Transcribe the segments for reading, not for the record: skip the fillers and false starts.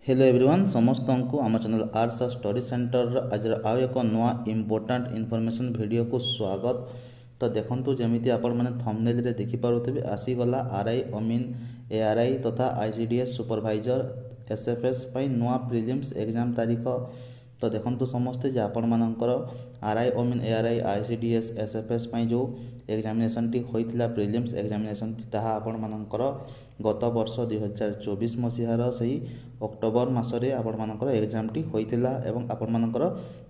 Hello everyone समस्त को आम चैनल आर्ट्स स्टडी सेंटर आज आउ एक नुआ इंपोर्टाट इनफॉरमेशन वीडियो को स्वागत। तो देखंतु जमीती आपण माने थंबनेल रे देखि पारुथिबे आसीगला आरआई अमीन एआरआई तथा आईसीडीएस सुपरवाइजर एसएफएस पई नुआ प्रीलिम्स एग्जाम तारीख। तो देखंतु समस्ते जे आपण मानकर आरआई अमीन एआरआई आईसीडीएस एसएफएस पई जो एग्जामिनेशन टी होइतिला प्रीलिम्स एग्जामिनेशन ताहा आपण मानकर गत वर्ष 2024 मसीहार सही अक्टोबर मासरे आपण मानकर एग्जाम टी होइतिला एवं आपण मानकर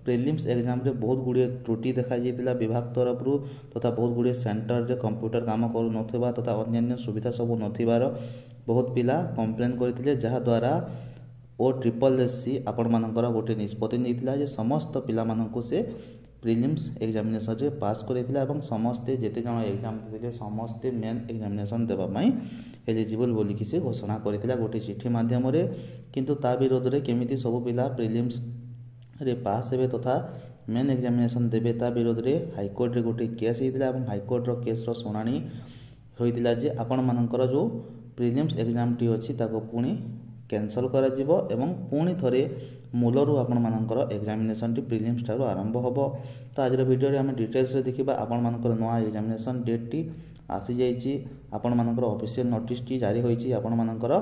प्रीलिम्स एग्जाम रे बहुत गुडी त्रुटि देखा जाइतिला विभाग तरफ रु तथा बहुत गुडी सेंटर रे कंप्यूटर काम करू नथिबा तथा अन्य सुविधा सब नथिबार बहुत पिला कंप्लेन करथिले जहा द्वारा ओ ट्रिपल एससी आपण मानकर गोटे निष्पत्ति नैतिला जे समस्त पिला मानकु से प्रीलिम्स एग्जामिनेशन रे पास करैतिला एवं समस्ते जेते जण एग्जाम देले समस्ते मेन एग्जामिनेशन देबा पई एलिजिबल बोली कि से घोषणा करैतिला गोटे चिठी माध्यम रे। किंतु ता विरोध रे केमिति सब पिला प्रीलिम्स रे पास हेबे तथा मेन एग्जामिनेशन देबे ता विरोध रे हाई कोर्ट रे गोटे केस हेतिला एवं हाई कोर्ट रो केस रो सुनानी होइतिला जे आपण मानकर जो प्रीलिम्स एग्जाम टी अछि ताको पुनी कैंसल करा जिवो एवं पुणी थरे मूलरू आपण मानकर एग्जामिनेशन टी प्रीलिम्स ठारो आरंभ होबो। तो आज वीडियो रे हम डिटेल्स रे देखिबा आपण मानकर नवा एग्जामिनेशन डेट टी आसी जाईची आपण मानकर ऑफिशियल नोटिस टी जारी होईची आपण मानकर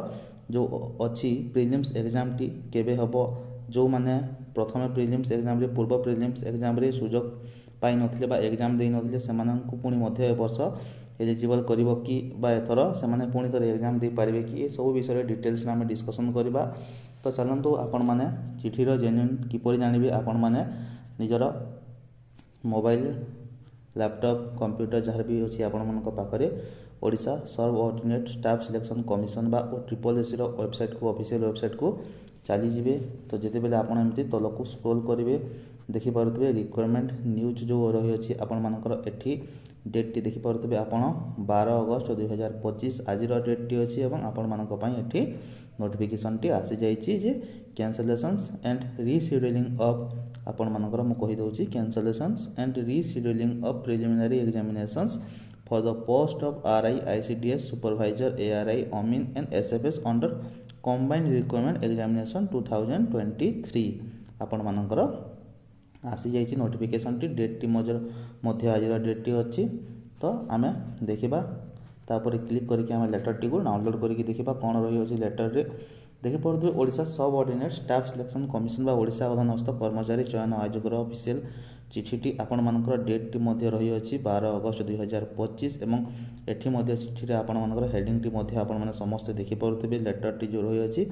जो अछि प्रीलिम्स एग्जाम टी केबे होबो जो माने प्रथम प्रीलिम्स एग्जाम रे पूर्व प्रीलिम्स एग्जाम रे सुजोग पाई नथिले बा एग्जाम देई नथिले सेमानंकु पुणी मध्य वर्ष एलिजिबल करिवो कि बा एथर सेमाने पुणी थरे एग्जाम दे पारिबे कि ए सब विषय डिटेल्स ना हम डिस्कशन करबा। तो चलंतु आपण माने चिठीर जेन्युइन किपरि जानिबे आपण माने निजर मोबाइल लैपटॉप कंप्यूटर जहाँ भी अच्छी आपण मानक पाखरे Odisha subordinate staff selection commission बा ओ ट्रिपल एससी रो वेबसाइट को ऑफिशियल वेबसाइट को चली जिवे। तो जेते बेले आपण एमती तलकू स्क्रॉल करिवे देखि पारुतबे रिक्वायरमेंट न्यूज जो रही अछि आपण मानकर एठी डेट टी देखि पारुतबे आपण 12 अगस्त 2025 आज रो डेट टी अछि एवं आपण मानक पई एठी नोटिफिकेशन टी आसी जाईची जे कैंसलेशंस एंड रीशेड्यूलिंग ऑफ आपण मानकर मु कहि दउची cancellations and rescheduling of preliminary examinations for the post of RI ICDS supervisor ARI OMIN and SFS under combined requirement examination 2023 आपण मानकर आसी जाइछि नोटिफिकेशन टी डेट टी मध्य आज डेट टी अछि। तो आमे देखिबा तापर क्लिक करके आमे लेटर टी को डाउनलोड करके देखिबा कोन रही अछि लेटर रे देखि पड़थि Odisha subordinate staff selection commission बा ओडिशा अधीनस्थ कर्मचारी चयन आयोग रो ऑफिशियल चिठीटी आपण मानकर डेट टी मध्य रही अछि 12 अगस्त 2025 एवं एठी मध्य चिठी रे आपण मानकर हेडिंग टी मध्य आपण माने समस्त देखि पड़थि लेटर टी जो रही अछि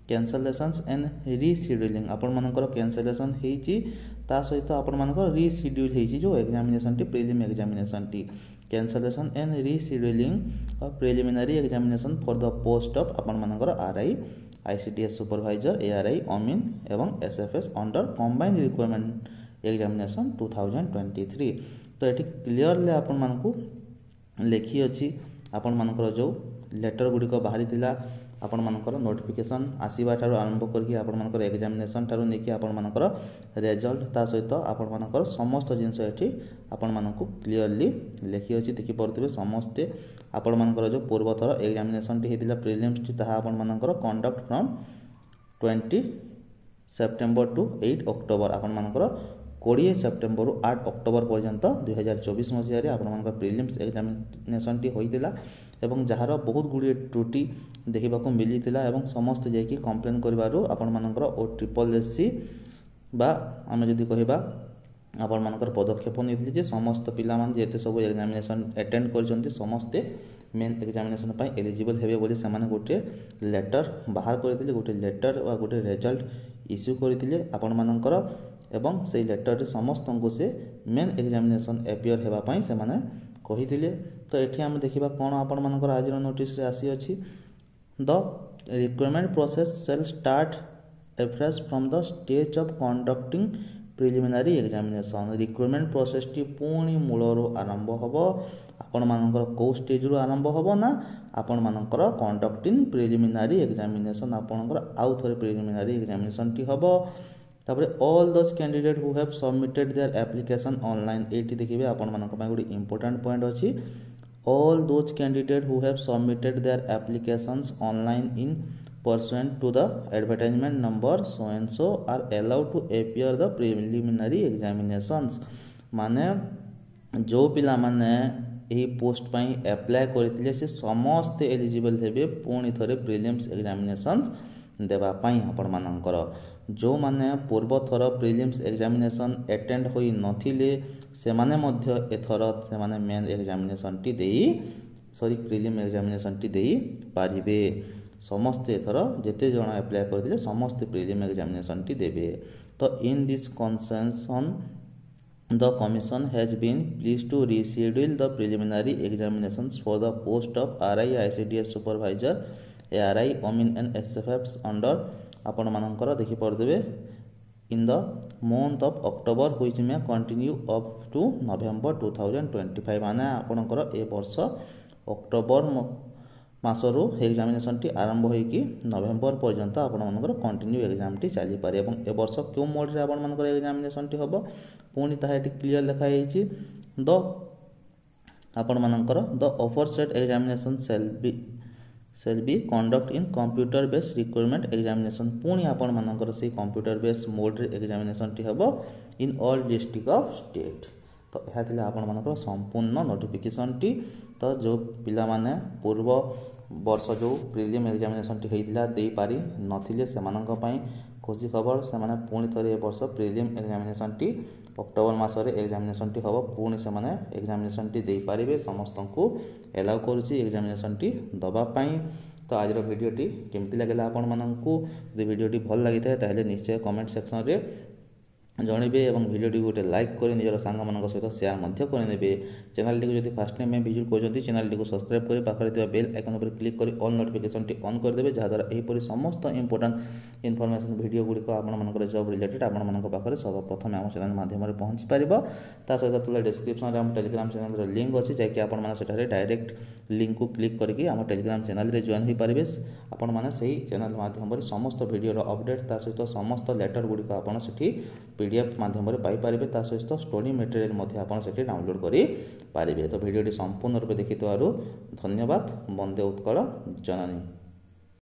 कैंसलेशंस एंड रीशेड्यूलिंग आपण मानकर कैंसलेशन हेछि ता सहित आपण मानकर रीशेड्यूल हेछि जो examination T prelim examination T cancellation and rescheduling of preliminary examination for the post of आपण मानकर आरआई आईसीडीएस सुपरवाइजर एआरआई अमीन एवं SFS under combined requirement examination 2023। तो एठी क्लियरली आपण मानकू लेखी अछि आपण मानकर जो लेटर गुडी को बाहरी थिला आपण मानकर नोटिफिकेशन आसीबा थारो आरंभ करके आपण मानकर एग्जामिनेशन थारो नेकी आपण मानकर रिजल्ट ता सहित आपण मानकर समस्त जिंस एठी आपण मानकू क्लियरली लेखी अछि देखि पड़तबे समस्ते आपण मानकर जो पूर्वतर एग्जामिनेशन टी हेतिला प्रीलिम्स टी ताहा आपण मानकर conduct from 20 September two 8 October आपण मानकर 20 सेप्टेम्बर रु 8 अक्टोबर पर्यंत 2024 मसीह रे आपण मानकर प्रीलिम्स एग्जामिनेशन टी होइतिला एवं जहार बहुत गुडी त्रुटि देखिबा को मिलितिला एवं समस्त जे कि कंप्लेन करबारो आपण मानकर ओ ट्रिपल एससी बा हम जदी कहिबा आपण मानकर पदक्षेप नेतिले जे समस्त पिला मान जेते सब एग्जामिनेशन अटेंड करजंती समस्ते मेन एग्जामिनेशन पई एलिजिबल हेबे बोली समान गोटे लेटर बाहर करथिले गोटे लेटर वा गोटे रिजल्ट इश्यू करथिले आपण मानकर एवं से लेटर रे समस्त को से मेन एग्जामिनेशन अपियर हेबा पई से माने कहिथिले। तो एठी हम देखिबा कोन आपण मानकर आज नोटिस रे आसी अछि the requirement process shall start afresh from the stage of conducting preliminary examination requirement process टी पुणी मूलरो आरंभ होबो आपण मानकर को स्टेज रो आरंभ होबो ना आपण मानकर कंडक्टिंग प्रिलिमिनरी एग्जामिनेशन आपनकर आउ थरे प्रिलिमिनरी एग्जामिनेशन टी होबो। तापर all those candidate who have submitted their application online एटी देखिबे आपण मानक पय गुडी इंपोर्टेंट पॉइंट अछि all those candidates who have submitted their applications online in pursuant to the advertisement number so and so are allowed to appear the preliminary examinations। माने जो पिला माने यही पोस्ट पाई अप्लाई करथिले से समस्त एलिजिबल हेबे पुणी थरे प्रिलिम्स एग्जामिनेशंस देबा पाई आपण मानकर जो माने पूर्व थर प्रिलिम्स एग्जामिनेशन अटेंड होई नथिले से माने मध्य एथर से माने मेन एग्जामिनेशन टी देई प्रिलिम एग्जामिनेशन टी देई पारिबे। समस्त एथर जेते जण अप्लाई करथिले समस्त प्रिलिम एग्जामिनेशन टी देबे। तो in this concession the commission has been pleased to reschedule the preliminary examinations for the post of RI ICDS supervisor ARI OMIN and SFFs under आपण मानकर देखि पड़देबे in the month of October which may continue up to November 2025। माने आपणकर ए वर्ष October मासरू examination T आरंभ होइकी नवेम्बर पर्यंत आपण मानकर कंटिन्यू एग्जाम टी चली पारे। एवं ए वर्ष क्यों मोड रे आपण मानकर एग्जामिनेशन टी हबो पुणी ताहा एटी क्लियर लिखा होइछि द आपण मानकर the offer set examination shall be conduct in computer based requirement examination। पुणी आपण मानकर से कंप्यूटर बेस्ड मोड रे एग्जामिनेशन टी हबो in all district of state. तो यह थिला आपण मानकर संपूर्ण नोटिफिकेशन टी। तो जो पिला माने पूर्व वर्ष जो प्रिलिम एग्जामिनेशन टी होइतिला देई पारी नथिले सेमानक पई खुशी खबर से माने पुणी थरे वर्ष प्रिलिम एग्जामिनेशन टी अक्टोबर मासरे एग्जामिनेशन टी हबो पुणी से माने एग्जामिनेशन टी देई पारिबे समस्त को एलाउ करूची एग्जामिनेशन टी दबा पई। तो आज रो वीडियो टी केमति लागला आपण माननकू यदि वीडियो टी भल लागि थाए ताहले निश्चय कमेंट सेक्शन रे जणिबे एवं वीडियो टी गोटे लाइक कर निजर सांग मान सहित शेयर मध्य करदे। चैनल टी जब फास्ट टाइम में विजिट कर चैनल टी सब्सक्राइब कर पाखे बेल आइकन पर क्लिक कर ऑल नोटिफिकेशन टी ऑन करदे जहाँद्वारा यहीपरि समस्त इंपोर्टेंट इनफॉरमेशन वीडियो गुड़िक आपंकर जॉब रिलेटेड आपंकर सर्वप्रथम आम चैनल माध्यम पहुँची पार। ता सहित तुला डिस्क्रिप्शन में आम टेलीग्राम चैनल लिंक अच्छी जैकि आपने डायरेक्ट लिंक को क्लिक करके आम टेलीग्राम चैनल रे जॉइन हो पारे। आपण मैंने से चैनल माध्यम समस्त वीडियो अपडेट ता सहित समस्त लेटर गुड़िक आप PDF माध्यम पाइपर ता सहित स्टडी मटेरियल से डाउनलोड करें। तो वीडियो संपूर्ण रूप देखि धन्यवाद। वंदे उत्कल जननी।